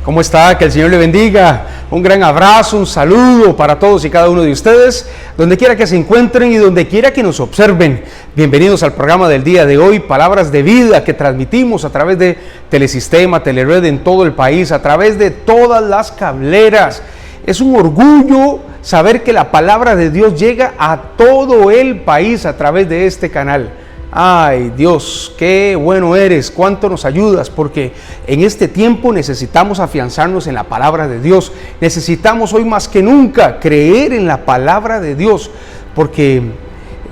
¿Cómo está? Que el Señor le bendiga. Un gran abrazo, un saludo para todos y cada uno de ustedes, donde quiera que se encuentren y donde quiera que nos observen. Bienvenidos al programa del día de hoy, Palabras de Vida, que transmitimos a través de Telesistema, Telered en todo el país, a través de todas las cableras. Es un orgullo saber que la palabra de Dios llega a todo el país a través de este canal. Ay, Dios, qué bueno eres, cuánto nos ayudas, porque en este tiempo necesitamos afianzarnos en la palabra de Dios. Necesitamos hoy más que nunca creer en la palabra de Dios, porque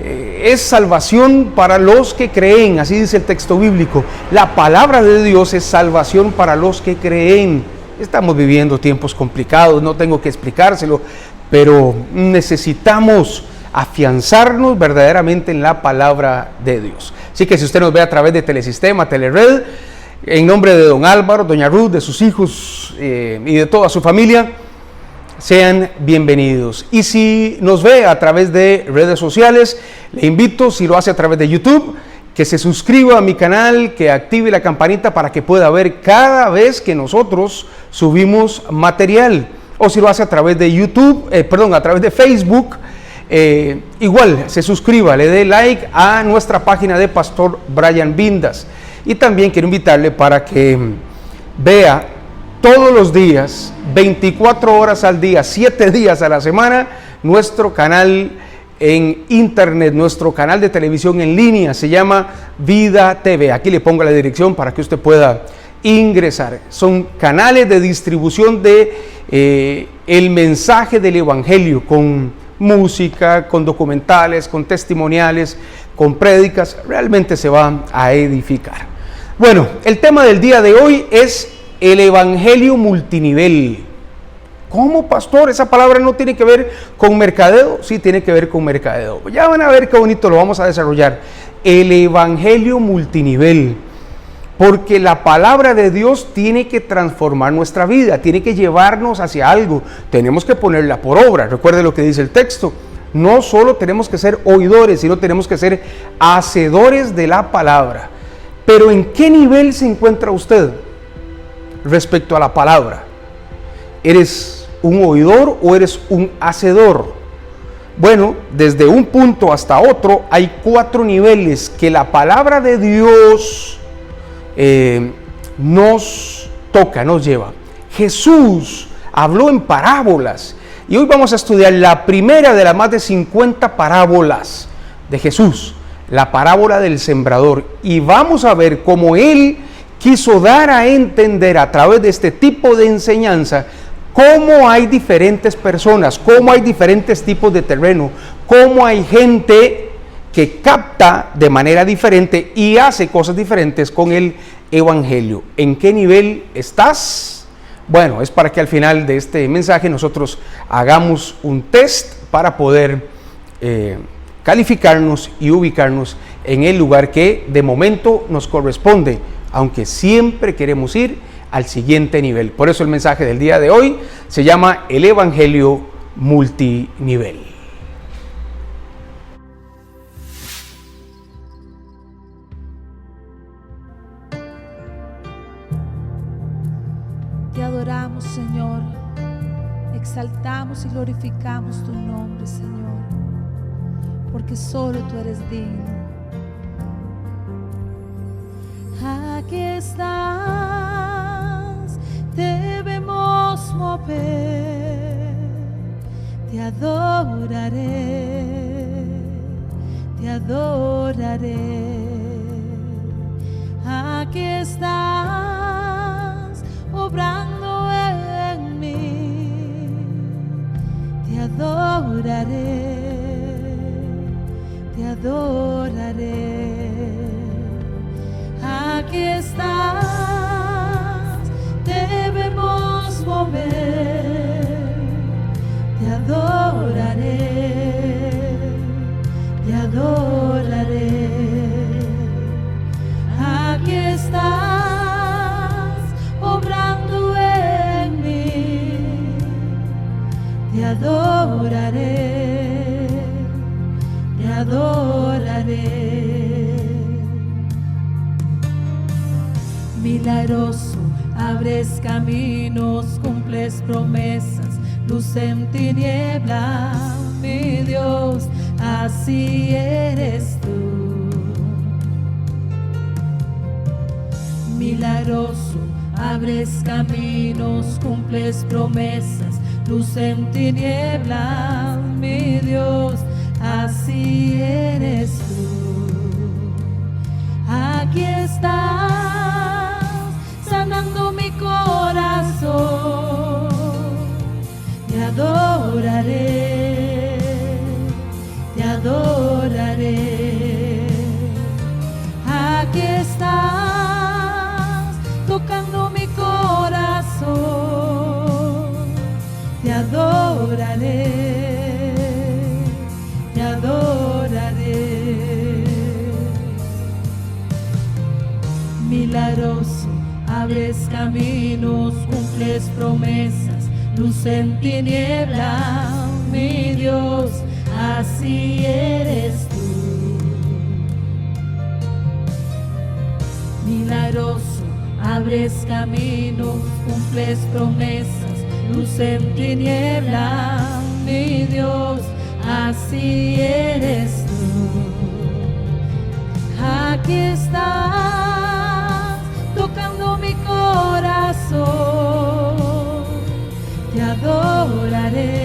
es salvación para los que creen, así dice el texto bíblico. La palabra de Dios es salvación para los que creen. Estamos viviendo tiempos complicados, no tengo que explicárselo, pero necesitamos afianzarnos verdaderamente en la palabra de Dios. Así que si usted nos ve a través de Telesistema, Telered, en nombre de don Álvaro, doña Ruth, de sus hijos y de toda su familia, sean bienvenidos. Y si nos ve a través de redes sociales, le invito, si lo hace a través de YouTube, que se suscriba a mi canal, que active la campanita para que pueda ver cada vez que nosotros subimos material. O si lo hace a través de YouTube, a través de Facebook, igual se suscriba, le dé like a nuestra página de Pastor Brian Vindas. Y también quiero invitarle para que vea todos los días, 24 horas al día, 7 días a la semana, nuestro canal en internet, nuestro canal de televisión en línea, se llama Vida TV. Aquí le pongo la dirección para que usted pueda ingresar. Son canales de distribución de el mensaje del Evangelio, con música, con documentales, con testimoniales, con prédicas. Realmente se va a edificar. Bueno, el tema del día de hoy es el Evangelio multinivel. ¿Cómo, pastor? Esa palabra no tiene que ver con mercadeo. Sí, tiene que ver con mercadeo. Ya van a ver qué bonito lo vamos a desarrollar. El Evangelio multinivel. Porque la palabra de Dios tiene que transformar nuestra vida, tiene que llevarnos hacia algo. Tenemos que ponerla por obra. Recuerde lo que dice el texto. No solo tenemos que ser oidores, sino tenemos que ser hacedores de la palabra. Pero ¿en qué nivel se encuentra usted respecto a la palabra? ¿Eres un oidor o eres un hacedor? Bueno, desde un punto hasta otro hay 4 niveles que la palabra de Dios nos toca, nos lleva. Jesús habló en parábolas y hoy vamos a estudiar la primera de las más de 50 parábolas de Jesús, la parábola del sembrador, y vamos a ver cómo Él quiso dar a entender a través de este tipo de enseñanza cómo hay diferentes personas, cómo hay diferentes tipos de terreno, cómo hay gente que capta de manera diferente y hace cosas diferentes con el Evangelio. ¿En qué nivel estás? Bueno, es para que al final de este mensaje nosotros hagamos un test para poder calificarnos y ubicarnos en el lugar que de momento nos corresponde, aunque siempre queremos ir al siguiente nivel. Por eso el mensaje del día de hoy se llama el Evangelio multinivel. Te adoramos, Señor, exaltamos y glorificamos tu nombre, Señor, porque solo tú eres digno. Aquí estás, debemos mover, te adoraré, te adoraré. Aquí estás, obrando en mí, te adoraré, te adoraré. Aquí estás, debemos mover, te adoraré, te adoraré. Aquí estás, obrando en mí, te adoraré, te adoraré. Milagroso, abres caminos, cumples promesas, luz en tiniebla, mi Dios, así eres tú. Milagroso, abres caminos, cumples promesas, luz en tiniebla, mi Dios, así eres tú. Aquí estás, sanando mi corazón, te adoraré, te adoraré. Aquí estás, tocando mi corazón, te adoraré, te adoraré. Milagroso, abres caminos, cumples promesas, luz en tiniebla, mi Dios, así eres tú. Milagroso, abres caminos, cumples promesas, luz en tiniebla, mi Dios, así eres tú. Aquí estás, tocando mi corazón, te adoraré,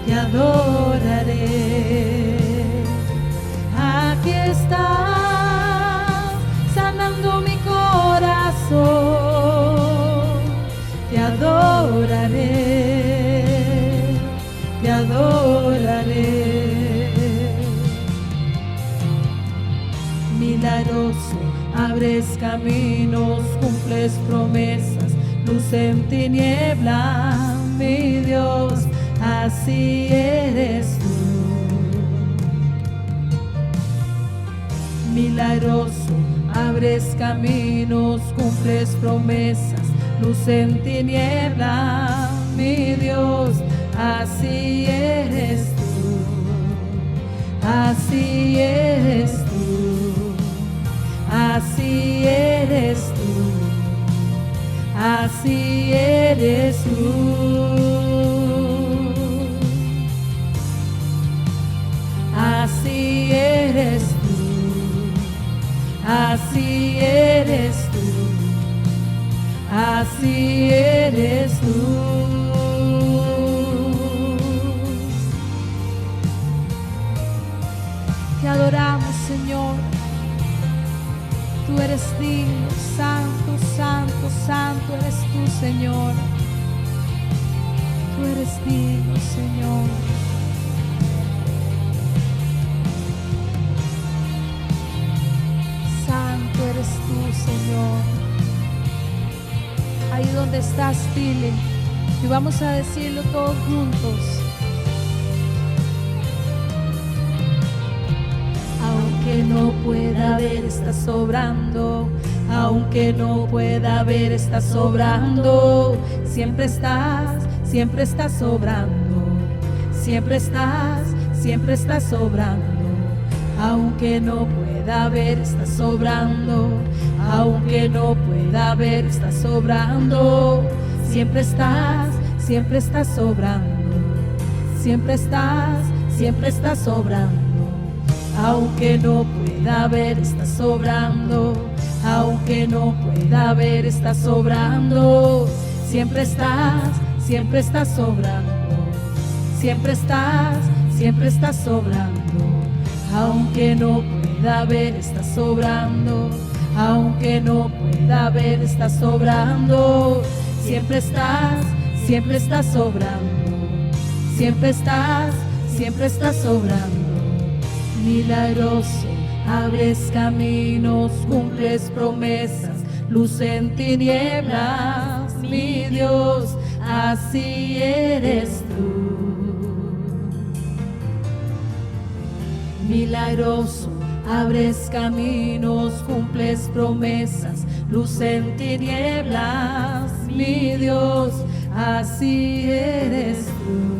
te adoraré. Aquí estás, sanando mi corazón, te adoraré, te adoraré. Milagroso, abres caminos, cumples promesas, luz en tiniebla, mi Dios, así eres tú. Milagroso, abres caminos, cumples promesas, luz en tiniebla, mi Dios, así eres tú, así eres tú. Así eres tú, así eres tú. Así eres tú, así eres tú, así eres tú. Te adoramos, Señor. Tú eres digno, santo, santo, santo eres tú, Señor. Tú eres digno, Señor. Santo eres tú, Señor. Ahí donde estás, dile, y vamos a decirlo todos juntos. Aunque no pueda ver, estás sobrando. Aunque no pueda ver, estás sobrando. Siempre estás sobrando. Siempre estás sobrando. Aunque no pueda ver, estás sobrando. Aunque no pueda ver, estás sobrando. Siempre estás sobrando. Siempre estás sobrando. Aunque no pueda ver, estás sobrando. Aunque no pueda ver, estás sobrando. Siempre estás sobrando. Siempre estás sobrando. Aunque no pueda ver, estás sobrando. Aunque no pueda ver, estás sobrando. Siempre estás sobrando. Siempre estás sobrando. Milagroso, abres caminos, cumples promesas, luz en tinieblas, mi Dios, así eres tú. Milagroso, abres caminos, cumples promesas, luz en tinieblas, mi Dios, así eres tú.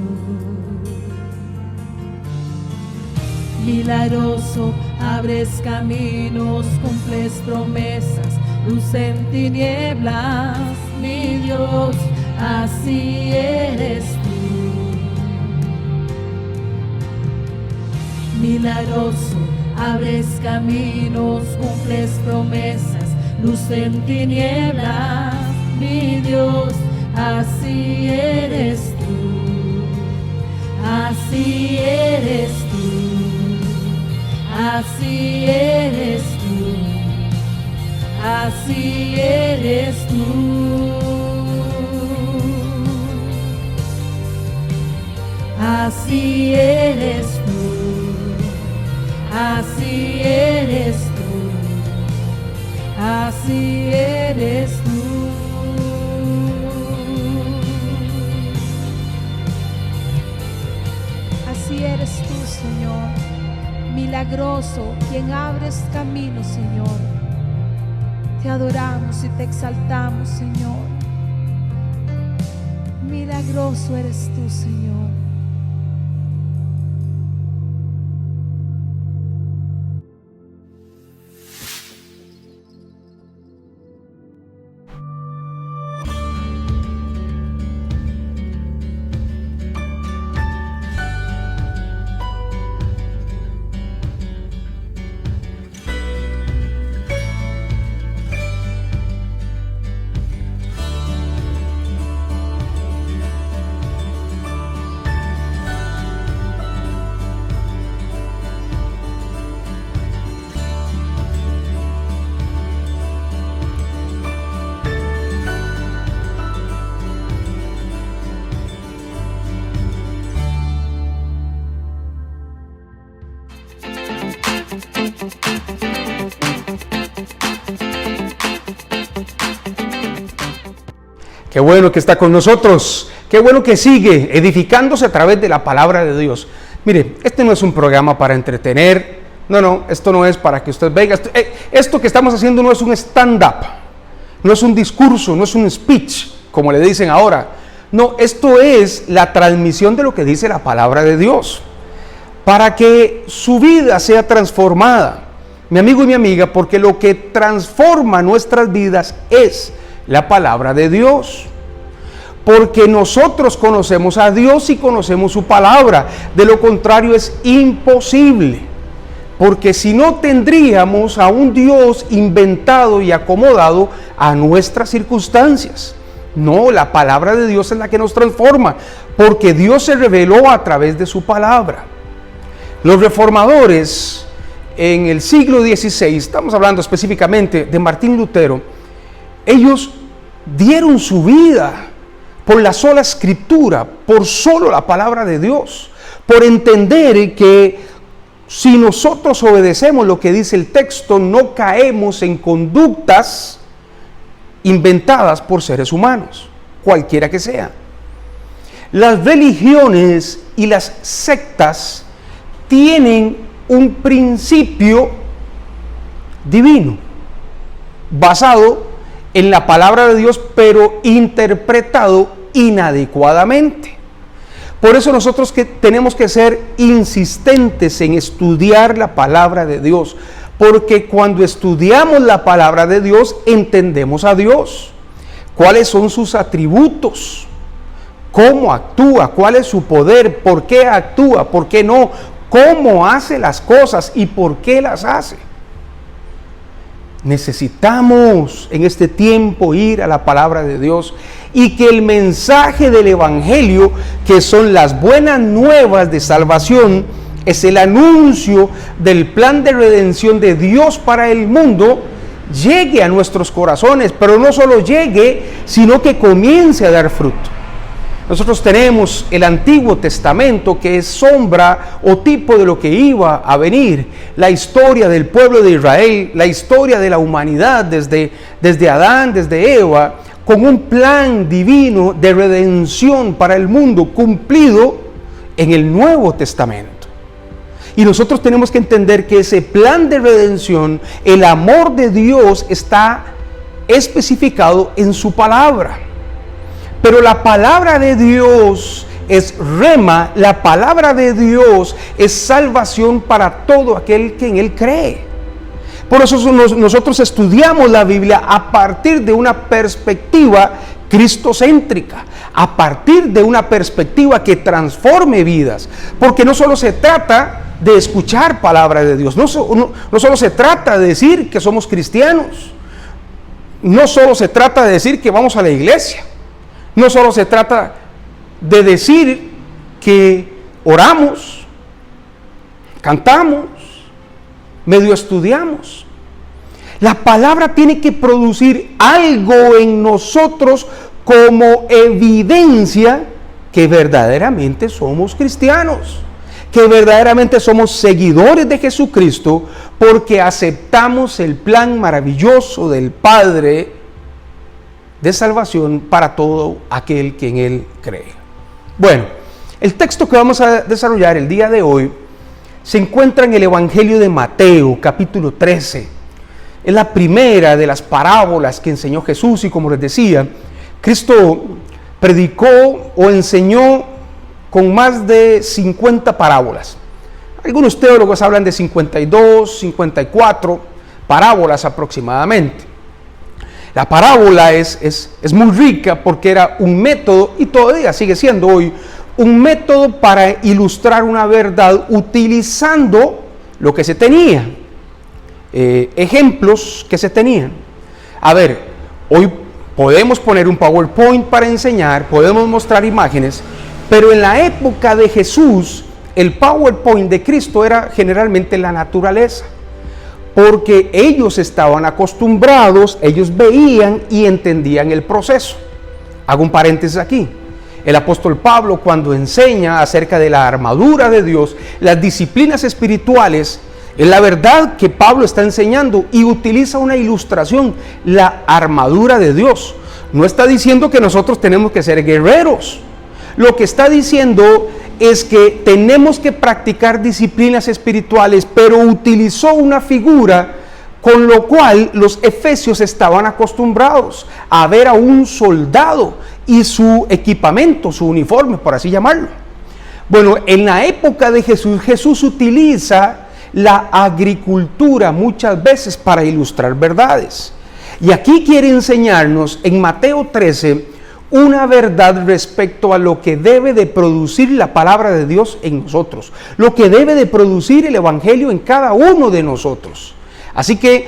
Milagroso, abres caminos, cumples promesas, luz en tinieblas, mi Dios, así eres tú. Milagroso, abres caminos, cumples promesas, luz en tinieblas, mi Dios, así eres tú. Así eres tú, así eres tú, así eres tú, así eres tú, así eres tú, así eres tú. Así eres tú, Señor, milagroso, quien abres caminos, Señor. Te adoramos y te exaltamos, Señor. Milagroso eres tú, Señor. Qué bueno que está con nosotros, qué bueno que sigue edificándose a través de la palabra de Dios. Mire, este no es un programa para entretener, no, esto no es para que usted venga, esto que estamos haciendo no es un stand-up, no es un discurso, no es un speech, como le dicen ahora. No, esto es la transmisión de lo que dice la palabra de Dios, para que su vida sea transformada, mi amigo y mi amiga, porque lo que transforma nuestras vidas es la palabra de Dios. Porque nosotros conocemos a Dios y conocemos su palabra. De lo contrario es imposible. Porque si no, tendríamos a un Dios inventado y acomodado a nuestras circunstancias. No, la palabra de Dios es la que nos transforma, porque Dios se reveló a través de su palabra. Los reformadores en el siglo XVI, estamos hablando específicamente de Martín Lutero, ellos dieron su vida por la sola escritura, por solo la palabra de Dios, por entender que si nosotros obedecemos lo que dice el texto, no caemos en conductas inventadas por seres humanos, cualquiera que sea. Las religiones y las sectas tienen un principio divino, basado en la palabra de Dios, pero interpretado inadecuadamente. Por eso nosotros tenemos que ser insistentes en estudiar la palabra de Dios, porque cuando estudiamos la palabra de Dios, entendemos a Dios, cuáles son sus atributos, cómo actúa, cuál es su poder, por qué actúa, por qué no, cómo hace las cosas y por qué las hace. Necesitamos en este tiempo ir a la palabra de Dios y que el mensaje del Evangelio, que son las buenas nuevas de salvación, es el anuncio del plan de redención de Dios para el mundo, llegue a nuestros corazones, pero no solo llegue, sino que comience a dar fruto. Nosotros tenemos el Antiguo Testamento, que es sombra o tipo de lo que iba a venir, la historia del pueblo de Israel, la historia de la humanidad desde Adán, desde Eva, con un plan divino de redención para el mundo cumplido en el Nuevo Testamento. Y nosotros tenemos que entender que ese plan de redención, el amor de Dios, está especificado en su palabra. Pero la palabra de Dios es rema, la palabra de Dios es salvación para todo aquel que en Él cree. Por eso nosotros estudiamos la Biblia a partir de una perspectiva cristocéntrica, a partir de una perspectiva que transforme vidas, porque no solo se trata de escuchar palabra de Dios, no solo se trata de decir que somos cristianos, no solo se trata de decir que vamos a la iglesia, no solo se trata de decir que oramos, cantamos, medio estudiamos. La palabra tiene que producir algo en nosotros como evidencia que verdaderamente somos cristianos, que verdaderamente somos seguidores de Jesucristo, porque aceptamos el plan maravilloso del Padre de salvación para todo aquel que en Él cree. Bueno, el texto que vamos a desarrollar el día de hoy se encuentra en el Evangelio de Mateo, capítulo 13. Es la primera de las parábolas que enseñó Jesús, y como les decía, Cristo predicó o enseñó con más de 50 parábolas. Algunos teólogos hablan de 52, 54 parábolas aproximadamente. La parábola es muy rica porque era un método, y todavía sigue siendo hoy, un método para ilustrar una verdad utilizando lo que se tenía. Ejemplos que se tenían. A ver, hoy podemos poner un PowerPoint para enseñar, podemos mostrar imágenes, pero en la época de Jesús, el PowerPoint de Cristo era generalmente la naturaleza, porque ellos estaban acostumbrados, ellos veían y entendían el proceso. Hago un paréntesis aquí. El apóstol Pablo, cuando enseña acerca de la armadura de Dios, las disciplinas espirituales, es la verdad que Pablo está enseñando y utiliza una ilustración, la armadura de Dios. No está diciendo que nosotros tenemos que ser guerreros. Lo que está diciendo es que tenemos que practicar disciplinas espirituales, pero utilizó una figura con lo cual los efesios estaban acostumbrados a ver a un soldado y su equipamiento, su uniforme, por así llamarlo. Bueno, en la época de Jesús, Jesús utiliza la agricultura muchas veces para ilustrar verdades. Y aquí quiere enseñarnos en Mateo 13 una verdad respecto a lo que debe de producir la palabra de Dios en nosotros, lo que debe de producir el Evangelio en cada uno de nosotros. Así que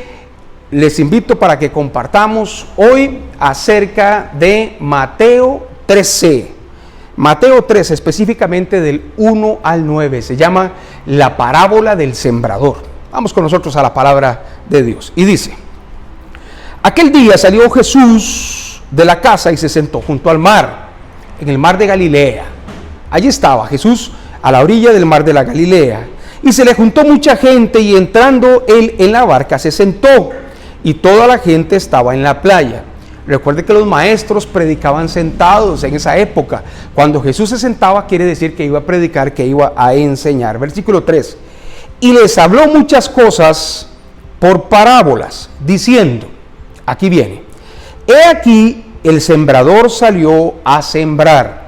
les invito para que compartamos hoy acerca de Mateo 13. Mateo 13, específicamente del 1 al 9, se llama la parábola del sembrador. Vamos con nosotros a la palabra de Dios. Y dice: aquel día salió Jesús de la casa y se sentó junto al mar, en el mar de Galilea. Allí estaba Jesús a la orilla del mar de la Galilea. Y se le juntó mucha gente, y entrando él en la barca se sentó, y toda la gente estaba en la playa. Recuerde que los maestros predicaban sentados en esa época. Cuando Jesús se sentaba, quiere decir que iba a predicar, que iba a enseñar. Versículo 3. Y les habló muchas cosas por parábolas, diciendo, aquí viene: he aquí el sembrador salió a sembrar.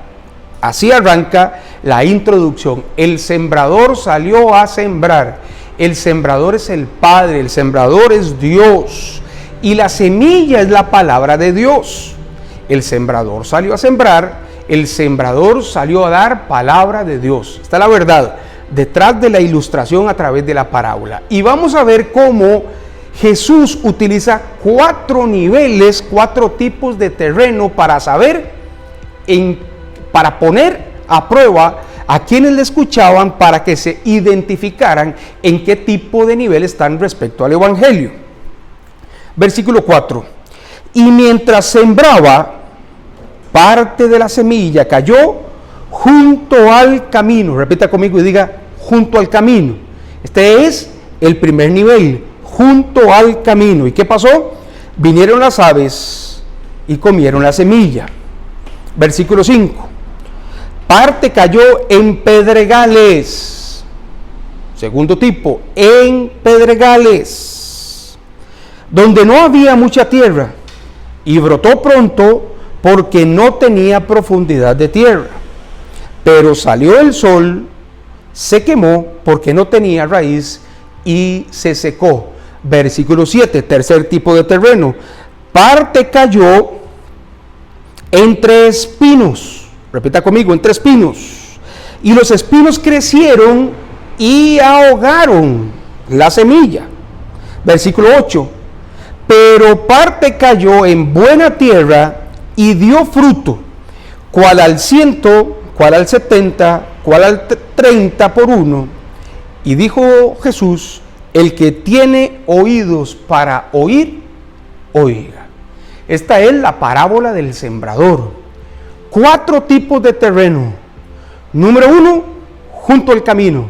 Así arranca la introducción. El sembrador salió a sembrar. El sembrador es el Padre, el sembrador es Dios. Y la semilla es la palabra de Dios. El sembrador salió a sembrar, el sembrador salió a dar palabra de Dios. Esta es la verdad detrás de la ilustración a través de la parábola. Y vamos a ver cómo Jesús utiliza 4 niveles, 4 tipos de terreno para saber, para poner a prueba a quienes le escuchaban, para que se identificaran en qué tipo de nivel están respecto al Evangelio. Versículo 4. Y mientras sembraba, parte de la semilla cayó junto al camino. Repita conmigo y diga: junto al camino. Este es el primer nivel, junto al camino. ¿Y qué pasó? Vinieron las aves y comieron la semilla. Versículo 5. Parte cayó en pedregales. Segundo tipo, en pedregales, donde no había mucha tierra, y brotó pronto porque no tenía profundidad de tierra. Pero salió el sol, se quemó porque no tenía raíz y se secó. Versículo 7, tercer tipo de terreno. Parte cayó entre espinos. Repita conmigo, entre espinos. Y los espinos crecieron y ahogaron la semilla. Versículo 8. Pero parte cayó en buena tierra y dio fruto, cual al 100, cual al 70, cual al 30 por uno. Y dijo Jesús: el que tiene oídos para oír, oiga. Esta es la parábola del sembrador. 4 tipos de terreno. Número 1, junto al camino.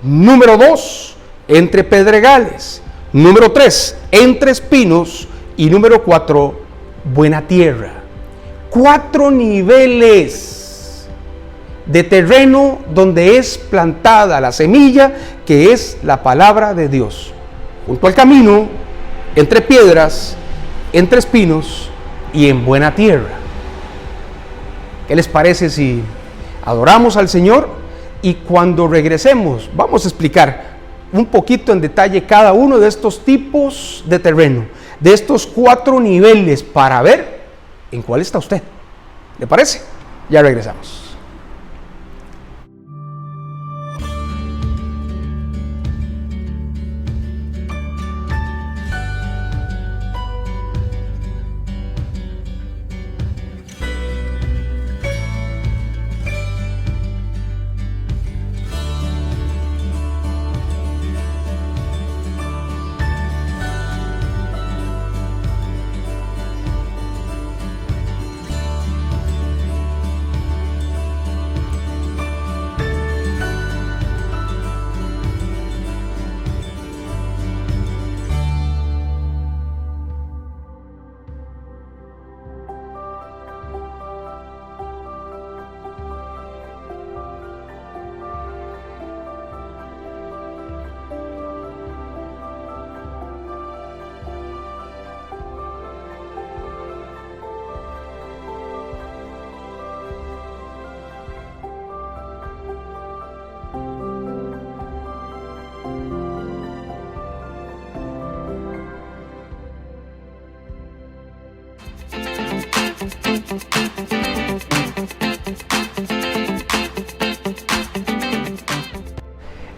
Número 2, entre pedregales. Número 3, entre espinos. Y número 4, buena tierra. 4 niveles de terreno donde es plantada la semilla, que es la palabra de Dios. Junto al camino, entre piedras, entre espinos y en buena tierra. ¿Qué les parece si adoramos al Señor? Y cuando regresemos vamos a explicar un poquito en detalle cada uno de estos tipos de terreno, de estos 4 niveles, para ver en cuál está usted. ¿Le parece? Ya regresamos.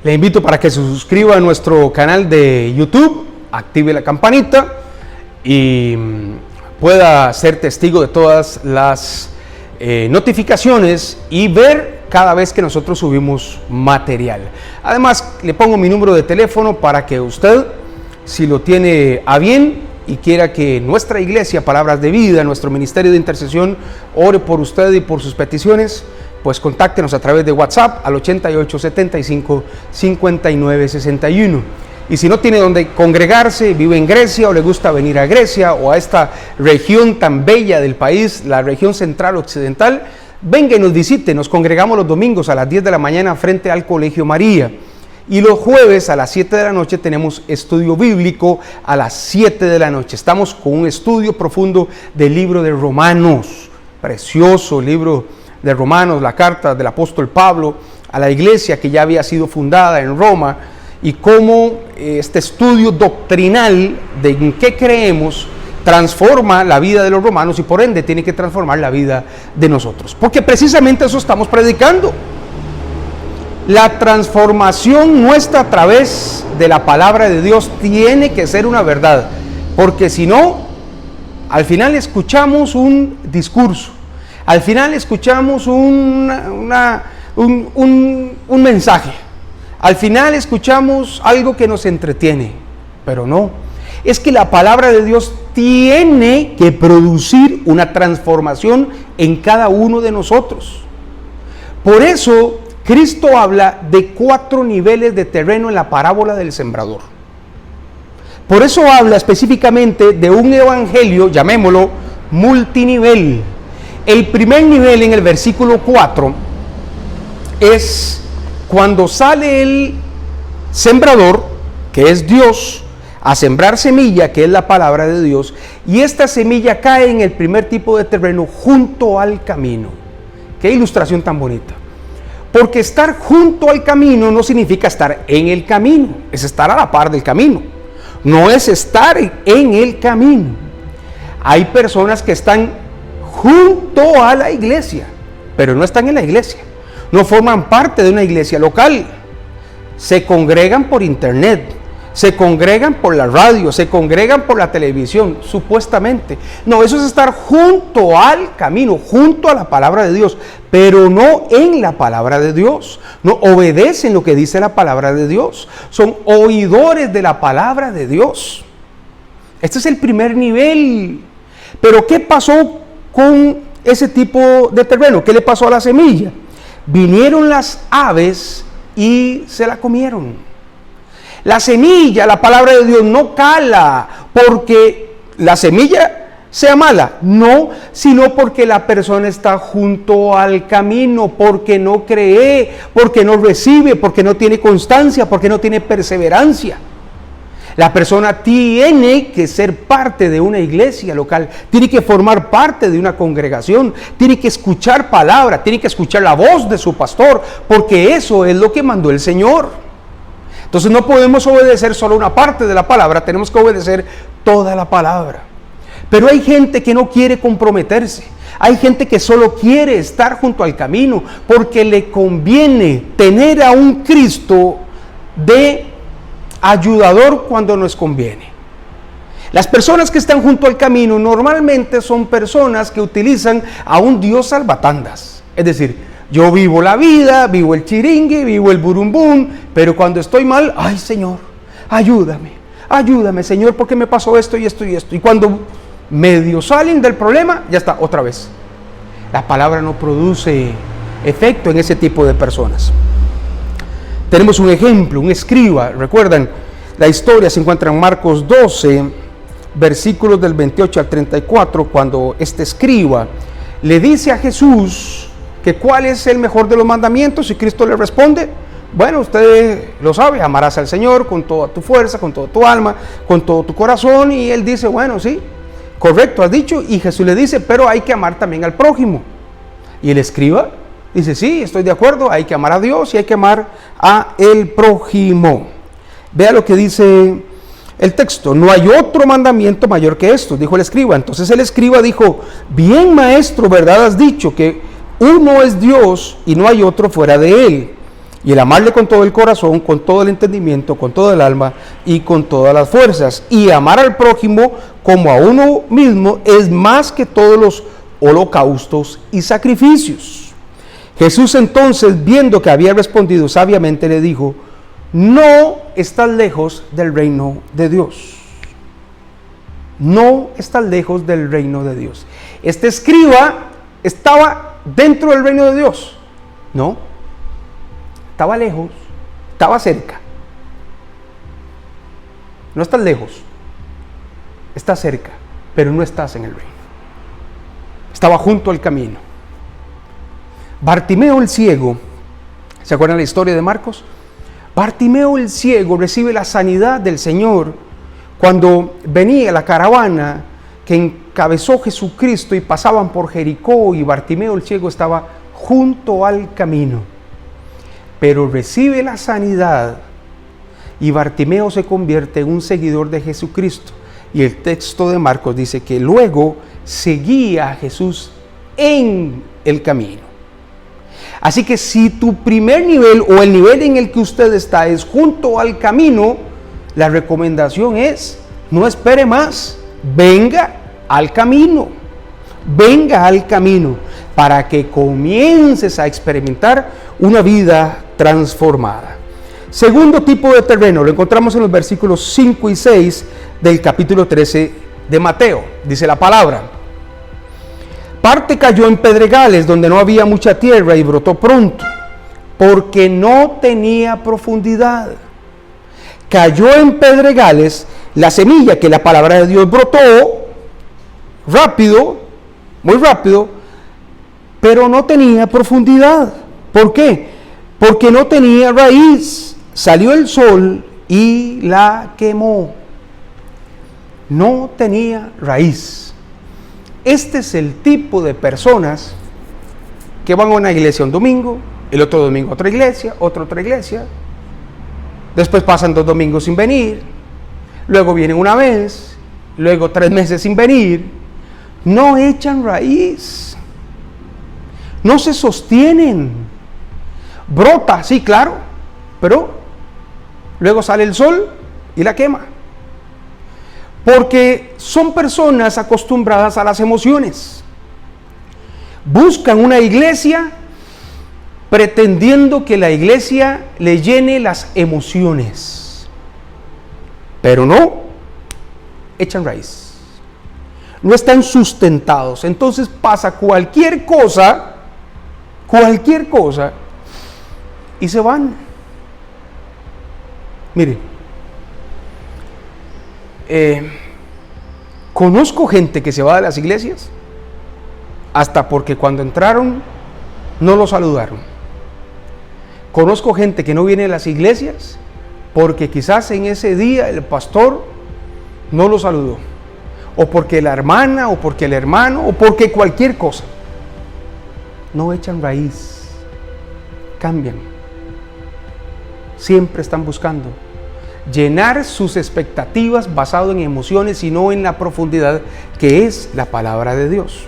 Le invito para que se suscriba a nuestro canal de YouTube, active la campanita y pueda ser testigo de todas las notificaciones y ver cada vez que nosotros subimos material. Además, le pongo mi número de teléfono para que usted, si lo tiene a bien y quiera que nuestra iglesia, Palabras de Vida, nuestro ministerio de intercesión, ore por usted y por sus peticiones, pues contáctenos a través de WhatsApp al 88 75 59 61. Y si no tiene donde congregarse, vive en Grecia o le gusta venir a Grecia o a esta región tan bella del país, la región central occidental, venga y nos visite. Nos congregamos los domingos a las 10 de la mañana frente al Colegio María. Y los jueves a las 7 de la noche tenemos estudio bíblico a las 7 de la noche. Estamos con un estudio profundo del libro de Romanos, precioso libro de Romanos, la carta del apóstol Pablo a la iglesia que ya había sido fundada en Roma, y cómo este estudio doctrinal de en qué creemos transforma la vida de los romanos y por ende tiene que transformar la vida de nosotros, porque precisamente eso estamos predicando. La transformación nuestra a través de la palabra de Dios tiene que ser una verdad, porque si no, al final escuchamos un discurso, al final escuchamos un mensaje, al final escuchamos algo que nos entretiene, pero no, es que la palabra de Dios tiene que producir una transformación en cada uno de nosotros. Por eso Cristo habla de 4 niveles de terreno en la parábola del sembrador. Por eso habla específicamente de un evangelio, llamémoslo, multinivel. El primer nivel, en el versículo 4, es cuando sale el sembrador, que es Dios, a sembrar semilla, que es la palabra de Dios, y esta semilla cae en el primer tipo de terreno junto al camino. Qué ilustración tan bonita. Porque estar junto al camino no significa estar en el camino, es estar a la par del camino. no es estar en el camino. Hay personas que están junto a la iglesia, pero no están en la iglesia, no forman parte de una iglesia local, se congregan por internet, se congregan por la radio, se congregan por la televisión, supuestamente. No, eso es estar junto al camino, junto a la palabra de Dios, pero no en la palabra de Dios. No obedecen lo que dice la palabra de Dios. Son oidores de la palabra de Dios. Este es el primer nivel. Pero ¿qué pasó con ese tipo de terreno? ¿Qué le pasó a la semilla? Vinieron las aves y se la comieron. La semilla, la palabra de Dios no cala porque la semilla sea mala, no, sino porque la persona está junto al camino, porque no cree, porque no recibe, porque no tiene constancia, porque no tiene perseverancia. La persona tiene que ser parte de una iglesia local, tiene que formar parte de una congregación, tiene que escuchar palabra, tiene que escuchar la voz de su pastor, porque eso es lo que mandó el Señor. Entonces no podemos obedecer solo una parte de la palabra, tenemos que obedecer toda la palabra. Pero hay gente que no quiere comprometerse, hay gente que solo quiere estar junto al camino porque le conviene tener a un Cristo de ayudador cuando nos conviene. Las personas que están junto al camino normalmente son personas que utilizan a un Dios salvatandas, es decir, yo vivo la vida, vivo el chiringue, vivo el burumbum, pero cuando estoy mal, ay Señor, ayúdame Señor, porque me pasó esto y esto y esto. Y cuando medio salen del problema, ya está, otra vez. La palabra no produce efecto en ese tipo de personas. Tenemos un ejemplo, un escriba, recuerdan, la historia se encuentra en Marcos 12, versículos del 28 al 34, cuando este escriba le dice a Jesús que cuál es el mejor de los mandamientos, y Cristo le responde, bueno, usted lo sabe, amarás al Señor con toda tu fuerza, con toda tu alma, con todo tu corazón, y él dice, bueno, sí, correcto, has dicho, y Jesús le dice, pero hay que amar también al prójimo. Y el escriba dice, sí, estoy de acuerdo, hay que amar a Dios y hay que amar a el prójimo. Vea lo que dice el texto, no hay otro mandamiento mayor que esto, dijo el escriba. Entonces el escriba dijo, bien maestro, verdad has dicho que uno es Dios y no hay otro fuera de Él. Y el amarle con todo el corazón, con todo el entendimiento, con todo el alma y con todas las fuerzas. Y amar al prójimo como a uno mismo es más que todos los holocaustos y sacrificios. Jesús entonces, viendo que había respondido sabiamente, le dijo, no estás lejos del reino de Dios. No estás lejos del reino de Dios. Este escriba estaba dentro del reino de Dios, no, estaba lejos, estaba cerca. No estás lejos, estás cerca, pero no estás en el reino. Estaba junto al camino. Bartimeo el ciego, ¿se acuerdan la historia de Marcos? Bartimeo el ciego recibe la sanidad del Señor cuando venía la caravana que encabezó Jesucristo y pasaban por Jericó, y Bartimeo el ciego estaba junto al camino, pero recibe la sanidad y Bartimeo se convierte en un seguidor de Jesucristo. Y el texto de Marcos dice que luego seguía a Jesús en el camino. Así que si tu primer nivel o el nivel en el que usted está es junto al camino, la recomendación es no espere más, venga al camino para que comiences a experimentar una vida transformada. Segundo tipo de terreno, lo encontramos en los versículos 5 y 6 del capítulo 13 de Mateo. Dice la palabra, parte cayó en pedregales donde no había mucha tierra y brotó pronto, porque no tenía profundidad. Cayó en pedregales la semilla que la palabra de Dios brotó rápido, muy rápido, pero no tenía profundidad. ¿Por qué? Porque no tenía raíz. Salió el sol y la quemó. No tenía raíz. Este es el tipo de personas que van a una iglesia un domingo, el otro domingo a otra iglesia, otra iglesia. Después pasan 2 domingos sin venir. luego vienen una vez, luego 3 meses sin venir, no echan raíz, no se sostienen. Brota, sí, claro, pero luego sale el sol y la quema. Porque son personas acostumbradas a las emociones. Buscan una iglesia pretendiendo que la iglesia le llene las emociones, pero no echan raíz, no están sustentados. Entonces pasa cualquier cosa y se van. Mire, conozco gente que se va de las iglesias hasta porque cuando entraron no lo saludaron. Conozco gente que no viene a las iglesias porque quizás en ese día el pastor no lo saludó, o porque la hermana, o porque el hermano, o porque cualquier cosa. No echan raíz, cambian. Siempre están buscando llenar sus expectativas basado en emociones y no en la profundidad que es la palabra de Dios.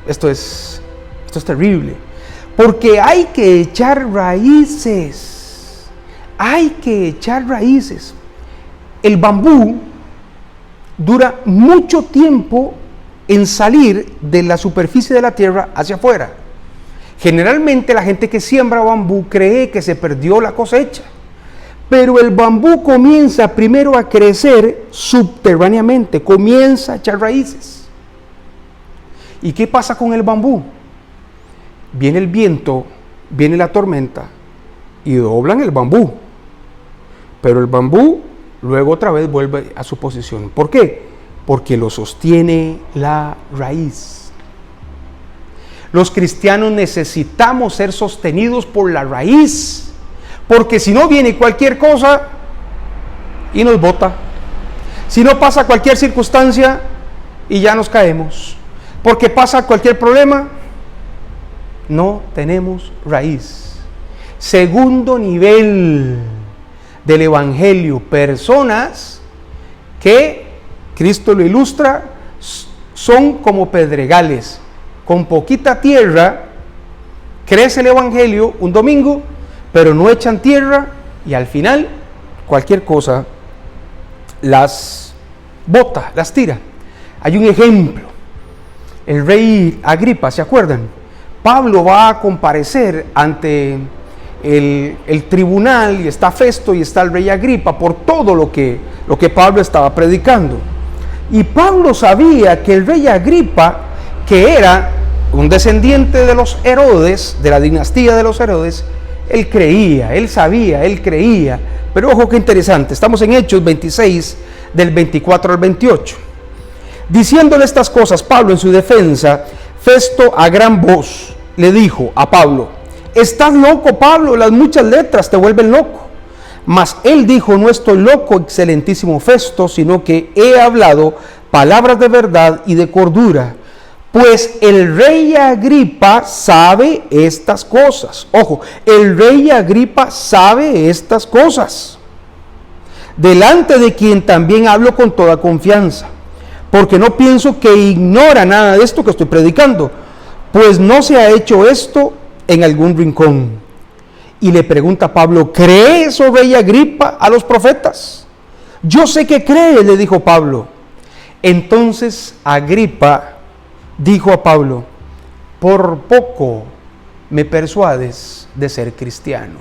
Esto es terrible, porque hay que echar raíces, El bambú dura mucho tiempo en salir de la superficie de la tierra hacia afuera. Generalmente la gente que siembra bambú cree que se perdió la cosecha, pero el bambú comienza primero a crecer subterráneamente, comienza a echar raíces. ¿Y qué pasa con el bambú? Viene el viento, viene la tormenta y doblan el bambú, pero el bambú luego otra vez vuelve a su posición. ¿Por qué? Porque lo sostiene la raíz. Los cristianos necesitamos ser sostenidos por la raíz, porque si no viene cualquier cosa y nos bota, si no pasa cualquier circunstancia y ya nos caemos, porque pasa cualquier problema, no tenemos raíz. Segundo nivel del evangelio, personas que Cristo lo ilustra, son como pedregales, con poquita tierra, crece el evangelio un domingo, pero no echan tierra y al final cualquier cosa las bota, las tira. Hay un ejemplo, el rey Agripa, ¿se acuerdan? Pablo va a comparecer ante el tribunal y está Festo y está el rey Agripa por todo lo que Pablo estaba predicando. Y Pablo sabía que el rey Agripa, que era un descendiente de los Herodes, de la dinastía de los Herodes, él creía, él sabía, él creía. Pero ojo qué interesante, estamos en Hechos 26, del 24 al 28. Diciéndole estas cosas, Pablo en su defensa, Festo a gran voz le dijo a Pablo: estás loco, Pablo, las muchas letras te vuelven loco. Mas él dijo: no estoy loco, excelentísimo Festo, sino que he hablado palabras de verdad y de cordura. Pues el rey Agripa sabe estas cosas. Ojo, el rey Agripa sabe estas cosas, delante de quien también hablo con toda confianza, porque no pienso que ignora nada de esto que estoy predicando, pues no se ha hecho esto en algún rincón. Y le pregunta a Pablo: ¿crees, oh rey Agripa, a los profetas? Yo sé que crees, le dijo Pablo. Entonces Agripa dijo a Pablo: por poco me persuades de ser cristiano.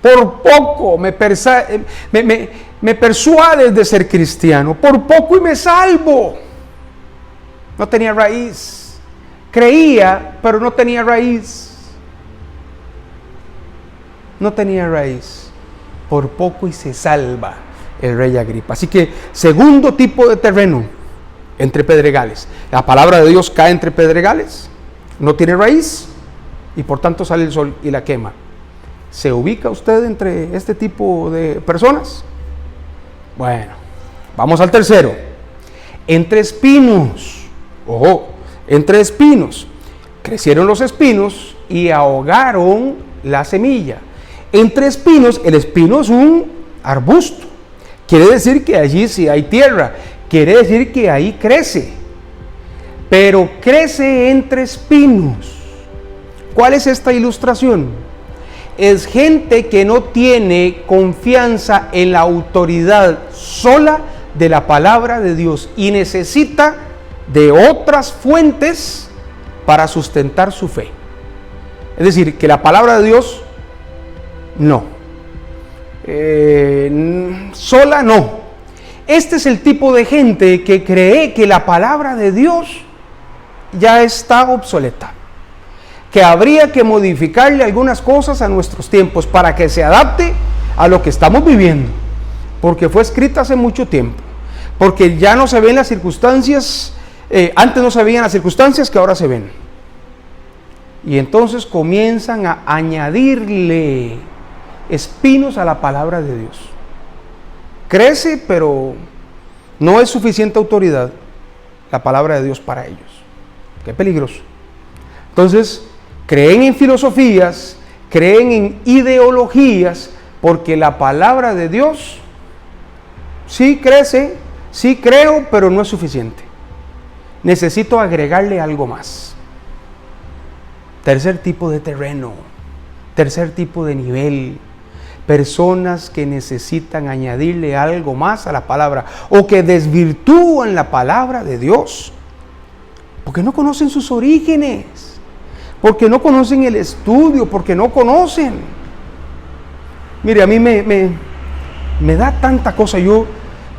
Por poco me persuades de ser cristiano, por poco y me salvo. No tenía raíz. Creía, pero no tenía raíz. No tenía raíz. Por poco y se salva el rey Agripa. Así que, segundo tipo de terreno, entre pedregales. La palabra de Dios cae entre pedregales, no tiene raíz y por tanto sale el sol y la quema. ¿Se ubica usted entre este tipo de personas? Bueno, vamos al tercero. Entre espinos. Ojo, entre espinos. Crecieron los espinos y ahogaron la semilla. Entre espinos, el espino es un arbusto. Quiere decir que allí sí hay tierra. Quiere decir que ahí crece. Pero crece entre espinos. ¿Cuál es esta ilustración? Es gente que no tiene confianza en la autoridad sola de la palabra de Dios y necesita de otras fuentes para sustentar su fe. Es decir, que la palabra de Dios no. Sola no. Este es el tipo de gente que cree que la palabra de Dios ya está obsoleta, que habría que modificarle algunas cosas a nuestros tiempos para que se adapte a lo que estamos viviendo, porque fue escrita hace mucho tiempo, porque ya no se ven las circunstancias, antes no se veían las circunstancias que ahora se ven, y entonces comienzan a añadirle espinos a la palabra de Dios. Crece, pero no es suficiente autoridad la palabra de Dios para ellos. Qué peligroso. Entonces, creen en filosofías, creen en ideologías, porque la palabra de Dios sí crece, sí creo, pero no es suficiente. Necesito agregarle algo más. Tercer tipo de terreno, tercer tipo de nivel. Personas que necesitan añadirle algo más a la palabra o que desvirtúan la palabra de Dios porque no conocen sus orígenes, porque no conocen el estudio, porque no conocen. Mire, a mí me da tanta cosa. Yo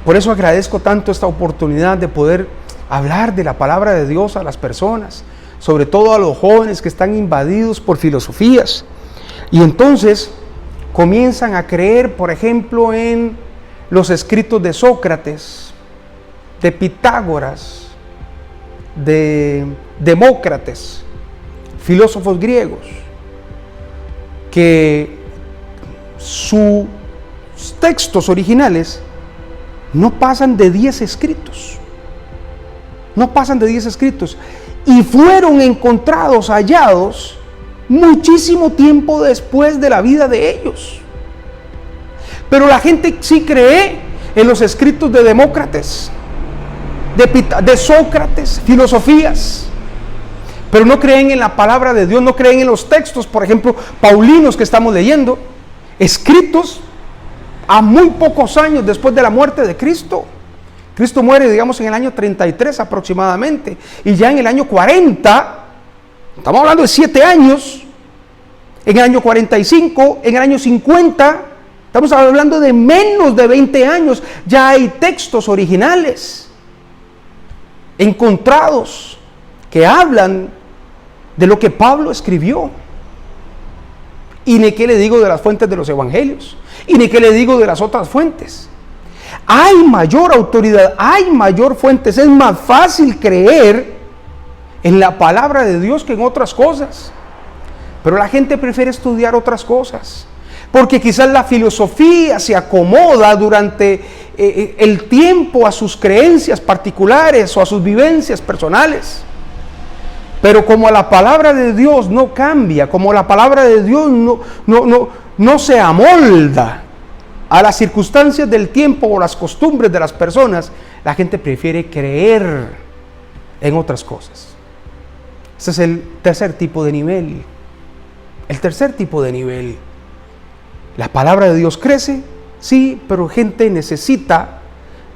por eso agradezco tanto esta oportunidad de poder hablar de la palabra de Dios a las personas, sobre todo a los jóvenes que están invadidos por filosofías. Y entonces comienzan a creer, por ejemplo, en los escritos de Sócrates, de Pitágoras, de Demócrates, filósofos griegos, que sus textos originales no pasan de 10 escritos. No pasan de 10 escritos. Y fueron encontrados, hallados, muchísimo tiempo después de la vida de ellos. Pero la gente sí cree en los escritos de Demócrates, de Sócrates, filosofías, pero no creen en la palabra de Dios, no creen en los textos, por ejemplo, paulinos que estamos leyendo, escritos a muy pocos años después de la muerte de Cristo. Cristo muere, digamos, en el año 33 aproximadamente, y ya en el año 40, estamos hablando de 7 años, en el año 45, en el año 50, estamos hablando de menos de 20 años, ya hay textos originales encontrados que hablan de lo que Pablo escribió. Y ni qué le digo de las fuentes de los evangelios, y ni qué le digo de las otras fuentes. Hay mayor autoridad, hay mayor fuentes, es más fácil creer en la palabra de Dios que en otras cosas. Pero la gente prefiere estudiar otras cosas, porque quizás la filosofía se acomoda durante el tiempo a sus creencias particulares o a sus vivencias personales. Pero como la palabra de Dios no cambia, como la palabra de Dios no se amolda a las circunstancias del tiempo o las costumbres de las personas, la gente prefiere creer en otras cosas. Ese es el tercer tipo de nivel. El tercer tipo de nivel. La palabra de Dios crece, sí, pero gente necesita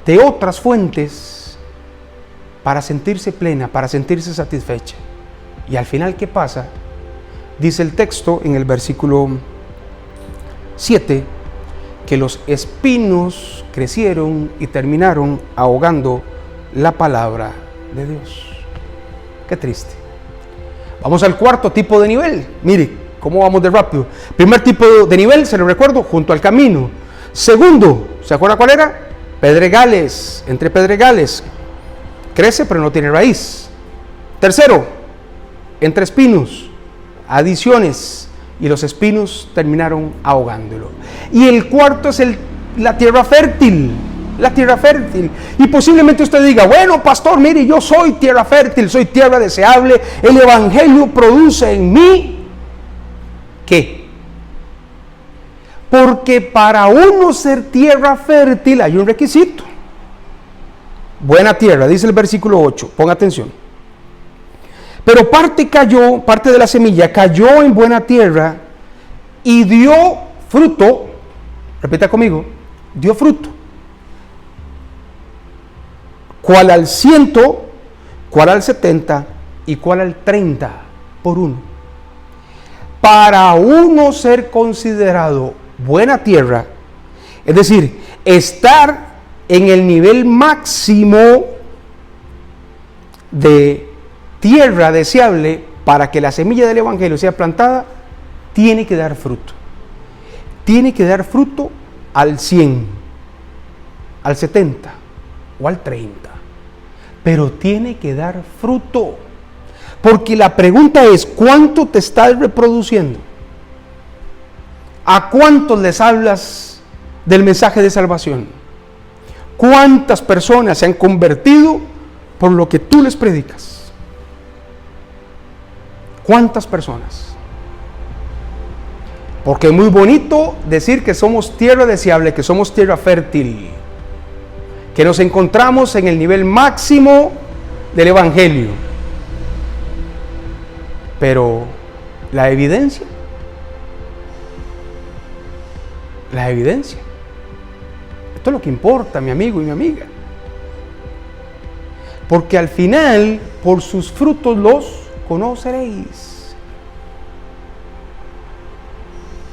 de otras fuentes para sentirse plena, para sentirse satisfecha. Y al final, ¿qué pasa? Dice el texto en el versículo 7, que los espinos crecieron y terminaron ahogando la palabra de Dios. Qué triste. Vamos al cuarto tipo de nivel. Mire cómo vamos de rápido. Primer tipo de nivel, se lo recuerdo, junto al camino. Segundo, ¿se acuerda cuál era? Pedregales, entre pedregales. Crece pero no tiene raíz. Tercero, entre espinos, adiciones, y los espinos terminaron ahogándolo. Y el cuarto es la tierra fértil. La tierra fértil. Y posiblemente usted diga, bueno, pastor, mire, yo soy tierra fértil, soy tierra deseable, el evangelio produce en mí, ¿qué? Porque para uno ser tierra fértil hay un requisito. Buena tierra, dice el versículo 8, ponga atención. Pero parte de la semilla cayó en buena tierra y dio fruto. Repita conmigo, dio fruto. ¿Cuál al 100, cuál al 70 y cuál al 30 por uno? Para uno ser considerado buena tierra, es decir, estar en el nivel máximo de tierra deseable para que la semilla del evangelio sea plantada, tiene que dar fruto. Tiene que dar fruto al 100, al 70 o al 30. Pero tiene que dar fruto. Porque la pregunta es, ¿cuánto te estás reproduciendo? ¿A cuántos les hablas del mensaje de salvación? ¿Cuántas personas se han convertido por lo que tú les predicas? ¿Cuántas personas? Porque es muy bonito decir que somos tierra deseable, que somos tierra fértil, que nos encontramos en el nivel máximo del evangelio. Pero la evidencia, esto es lo que importa, mi amigo y mi amiga. Porque al final, por sus frutos los conoceréis.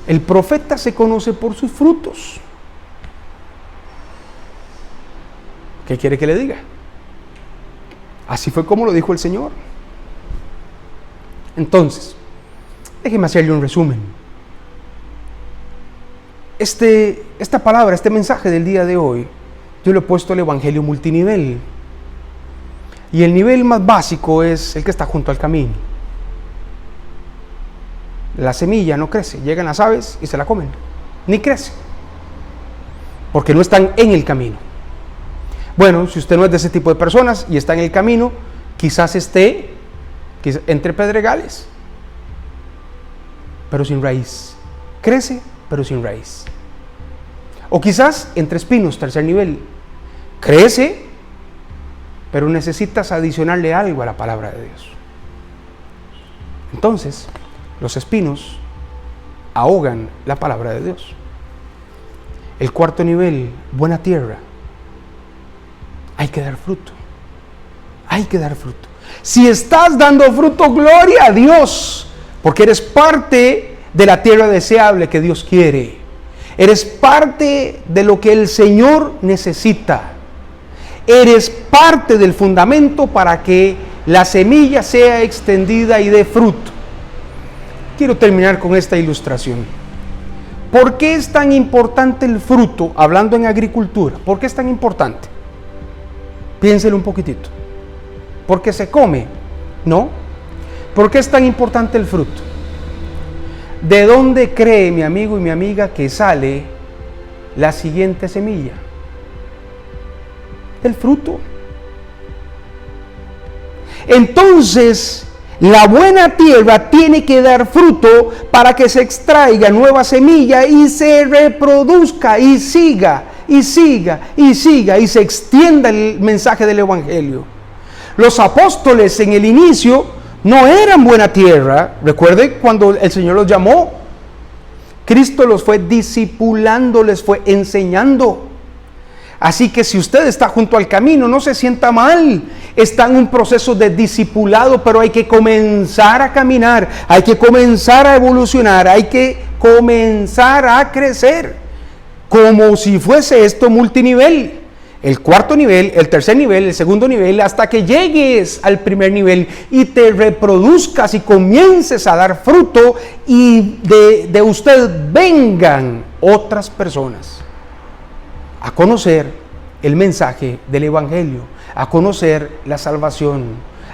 El profeta se conoce por sus frutos. ¿Qué quiere que le diga? Así fue como lo dijo el Señor. Entonces, déjeme hacerle un resumen. Esta palabra, este mensaje del día de hoy, yo le he puesto el evangelio multinivel. Y el nivel más básico es el que está junto al camino. La semilla no crece, llegan las aves y se la comen, ni crece, porque no están en el camino. Bueno, si usted no es de ese tipo de personas y está en el camino, quizás esté entre pedregales, pero sin raíz. Crece, pero sin raíz. O quizás entre espinos, tercer nivel. Crece, pero necesitas adicionarle algo a la palabra de Dios. Entonces, los espinos ahogan la palabra de Dios. El cuarto nivel, buena tierra. Hay que dar fruto. Hay que dar fruto. Si estás dando fruto, gloria a Dios, porque eres parte de la tierra deseable que Dios quiere. Eres parte de lo que el Señor necesita. Eres parte del fundamento para que la semilla sea extendida y dé fruto. Quiero terminar con esta ilustración. ¿Por qué es tan importante el fruto, hablando en agricultura? ¿Por qué es tan importante? Piénselo un poquitito. ¿Porque se come? No. ¿Por qué es tan importante el fruto? ¿De dónde cree mi amigo y mi amiga que sale la siguiente semilla? Del fruto. Entonces, la buena tierra tiene que dar fruto para que se extraiga nueva semilla y se reproduzca y siga, y siga, y siga, y se extienda el mensaje del evangelio. Los apóstoles en el inicio no eran buena tierra. Recuerde cuando el Señor los llamó, Cristo los fue discipulando, les fue enseñando. Así que si usted está junto al camino, no se sienta mal. Está en un proceso de discipulado, pero hay que comenzar a caminar, hay que comenzar a evolucionar, hay que comenzar a crecer, como si fuese esto multinivel. El cuarto nivel, el tercer nivel, el segundo nivel, hasta que llegues al primer nivel y te reproduzcas y comiences a dar fruto y de usted vengan otras personas a conocer el mensaje del evangelio, a conocer la salvación,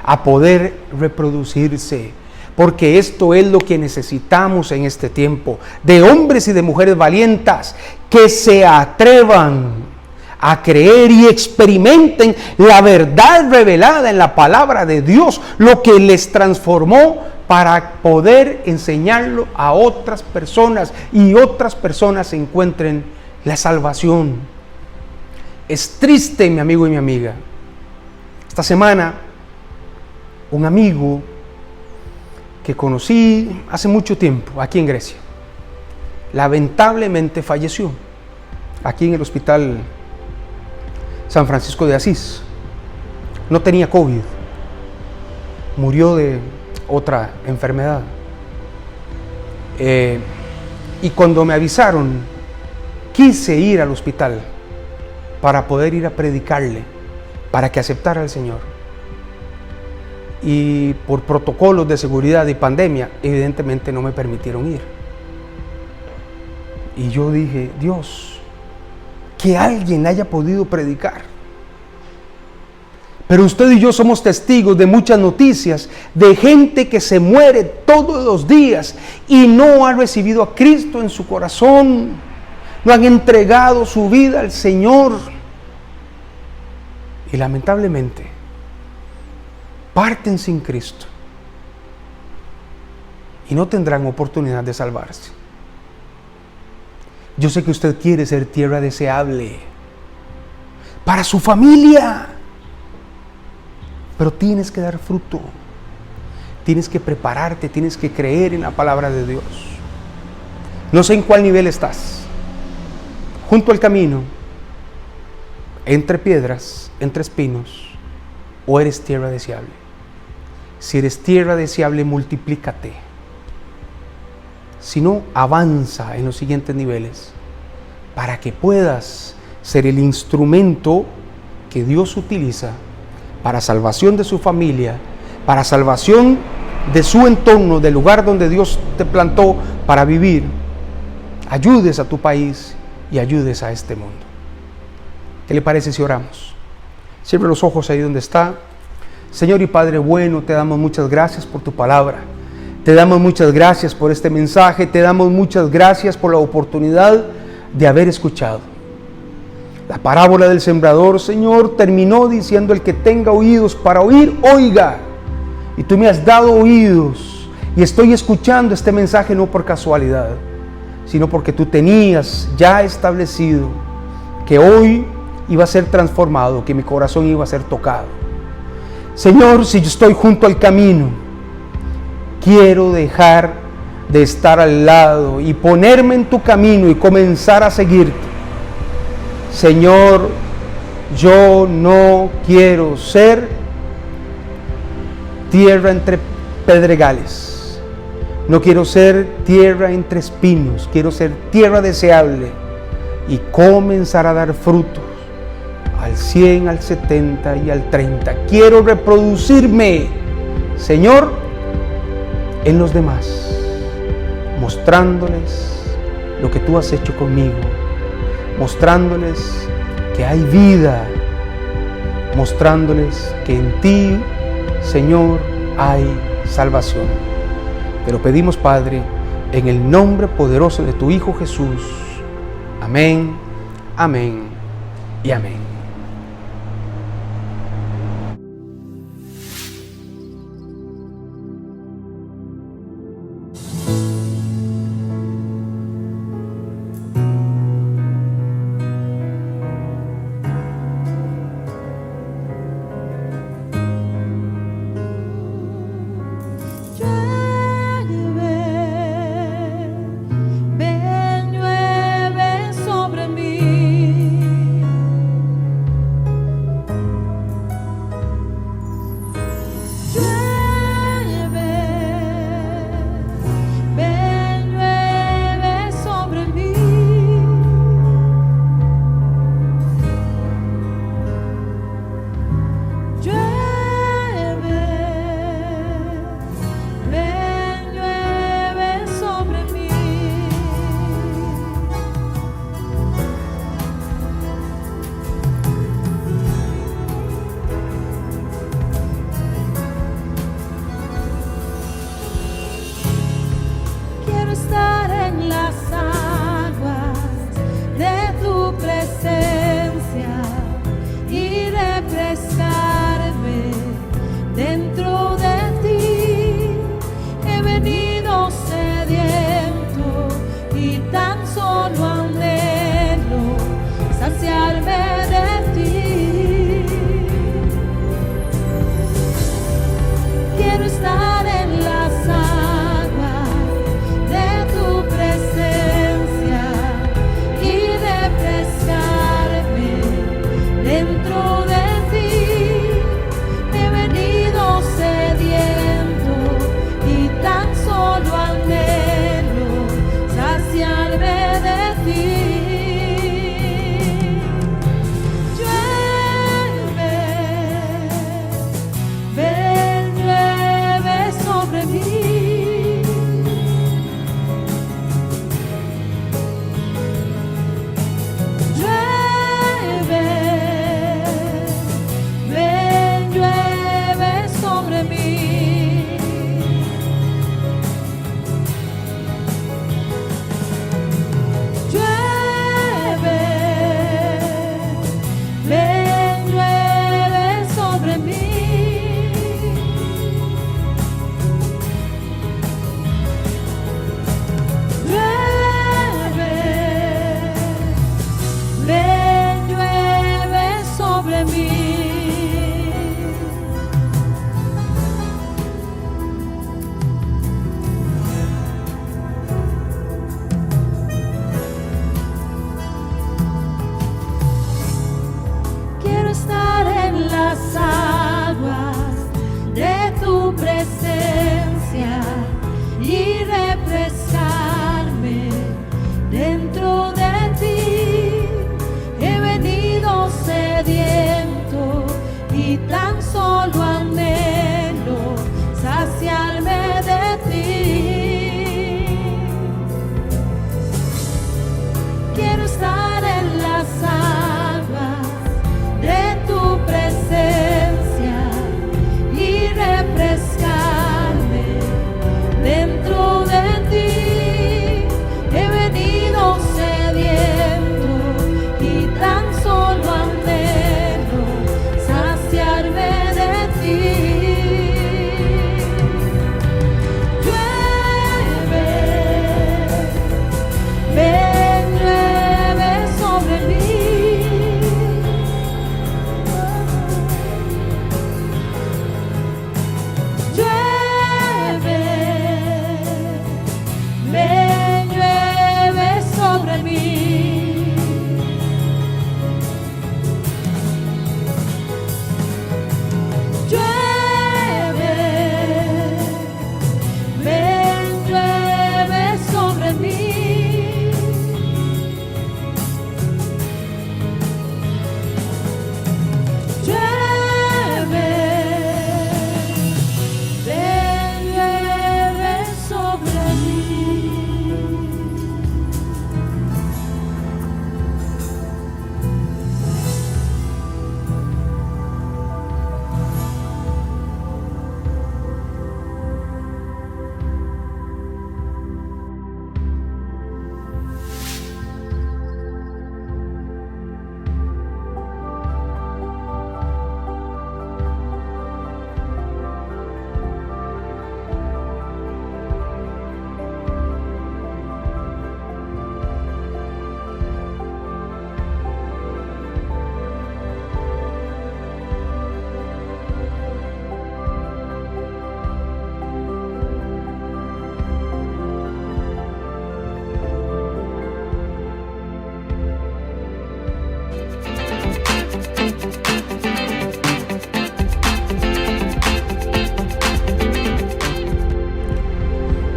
a poder reproducirse, porque esto es lo que necesitamos en este tiempo, de hombres y de mujeres valientes que se atrevan a creer y experimenten la verdad revelada en la palabra de Dios, lo que les transformó para poder enseñarlo a otras personas y otras personas encuentren la salvación. Es triste, mi amigo y mi amiga. Esta semana, un amigo que conocí hace mucho tiempo aquí en Grecia, lamentablemente falleció aquí en el hospital San Francisco de Asís. No tenía COVID, murió de otra enfermedad. Y cuando me avisaron, quise ir al hospital para poder ir a predicarle, para que aceptara al Señor. Y por protocolos de seguridad y pandemia, evidentemente no me permitieron ir. Y yo dije, Dios, que alguien haya podido predicar. Pero usted y yo somos testigos de muchas noticias, de gente que se muere todos los días y no ha recibido a Cristo en su corazón, no han entregado su vida al Señor. Y lamentablemente, parten sin Cristo y no tendrán oportunidad de salvarse. Yo sé que usted quiere ser tierra deseable para su familia, pero tienes que dar fruto, tienes que prepararte, tienes que creer en la palabra de Dios. No sé en cuál nivel estás, junto al camino, entre piedras, entre espinos, o eres tierra deseable. Si eres tierra deseable, multiplícate. Si no, avanza en los siguientes niveles para que puedas ser el instrumento que Dios utiliza para salvación de su familia, para salvación de su entorno, del lugar donde Dios te plantó para vivir. Ayudes a tu país y ayudes a este mundo. ¿Qué le parece si oramos? Cierre los ojos ahí donde está. Señor y Padre bueno, te damos muchas gracias por tu palabra. Te damos muchas gracias por este mensaje. Te damos muchas gracias por la oportunidad de haber escuchado. La parábola del sembrador, Señor, terminó diciendo: el que tenga oídos para oír, oiga. Y tú me has dado oídos y estoy escuchando este mensaje no por casualidad, sino porque tú tenías ya establecido que hoy iba a ser transformado, que mi corazón iba a ser tocado. Señor, si yo estoy junto al camino, quiero dejar de estar al lado y ponerme en tu camino y comenzar a seguirte. Señor, yo no quiero ser tierra entre pedregales. No quiero ser tierra entre espinos. Quiero ser tierra deseable y comenzar a dar frutos al 100, al 70 y al 30. Quiero reproducirme, Señor, en los demás, mostrándoles lo que tú has hecho conmigo, mostrándoles que hay vida, mostrándoles que en ti, Señor, hay salvación. Te lo pedimos, Padre, en el nombre poderoso de tu Hijo Jesús. Amén, amén y amén.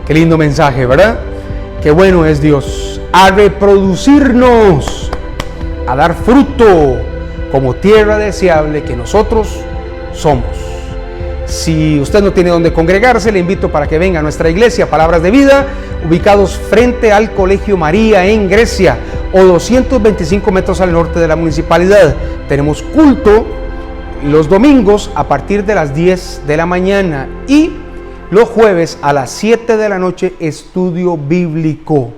Qué lindo mensaje, ¿verdad? Qué bueno es Dios. A reproducirnos, a dar fruto como tierra deseable que nosotros somos. Si usted no tiene donde congregarse, le invito para que venga a nuestra iglesia Palabras de Vida, ubicados frente al Colegio María en Grecia, o 225 metros al norte de la municipalidad. Tenemos culto los domingos a partir de las 10 de la mañana y los jueves a las 7 de la noche estudio bíblico.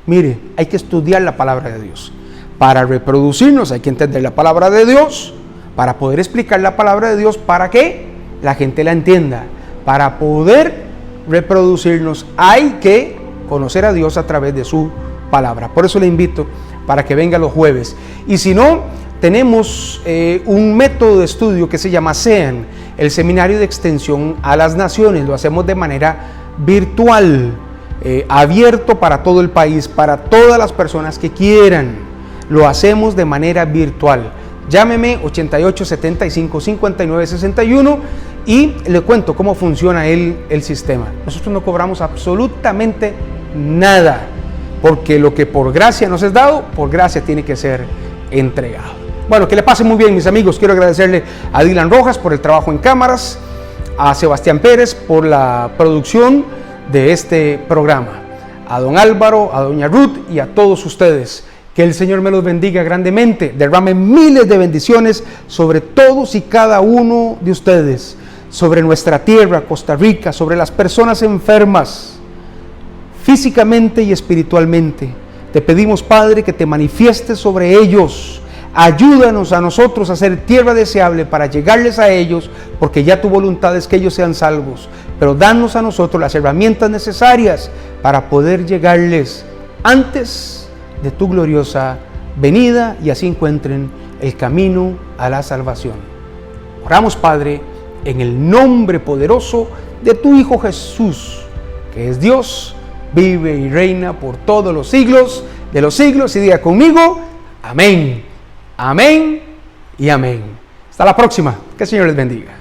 Mire, hay que estudiar la palabra de Dios. Para reproducirnos hay que entender la palabra de Dios, para poder explicar la palabra de Dios, para que la gente la entienda. Para poder reproducirnos hay que conocer a Dios a través de su palabra. Por eso le invito para que venga los jueves. Y si no, tenemos un método de estudio que se llama SEAN, el Seminario de Extensión a las Naciones. Lo hacemos de manera virtual, abierto para todo el país, para todas las personas que quieran. Lo hacemos de manera virtual. Llámeme 88 75 59 61 y le cuento cómo funciona el sistema. Nosotros no cobramos absolutamente nada, porque lo que por gracia nos es dado, por gracia tiene que ser entregado. Bueno, que le pase muy bien, mis amigos. Quiero agradecerle a Dylan Rojas por el trabajo en cámaras, a Sebastián Pérez por la producción de este programa, a don Álvaro, a doña Ruth y a todos ustedes. Que el Señor me los bendiga grandemente, derrame miles de bendiciones sobre todos y cada uno de ustedes, sobre nuestra tierra, Costa Rica, sobre las personas enfermas, físicamente y espiritualmente. Te pedimos, Padre, que te manifiestes sobre ellos. Ayúdanos a nosotros a ser tierra deseable para llegarles a ellos, porque ya tu voluntad es que ellos sean salvos. Pero danos a nosotros las herramientas necesarias para poder llegarles antes de tu gloriosa venida y así encuentren el camino a la salvación. Oramos, Padre, en el nombre poderoso de tu Hijo Jesús, que es Dios, vive y reina por todos los siglos de los siglos, y diga conmigo, amén, amén y amén. Hasta la próxima, que el Señor les bendiga.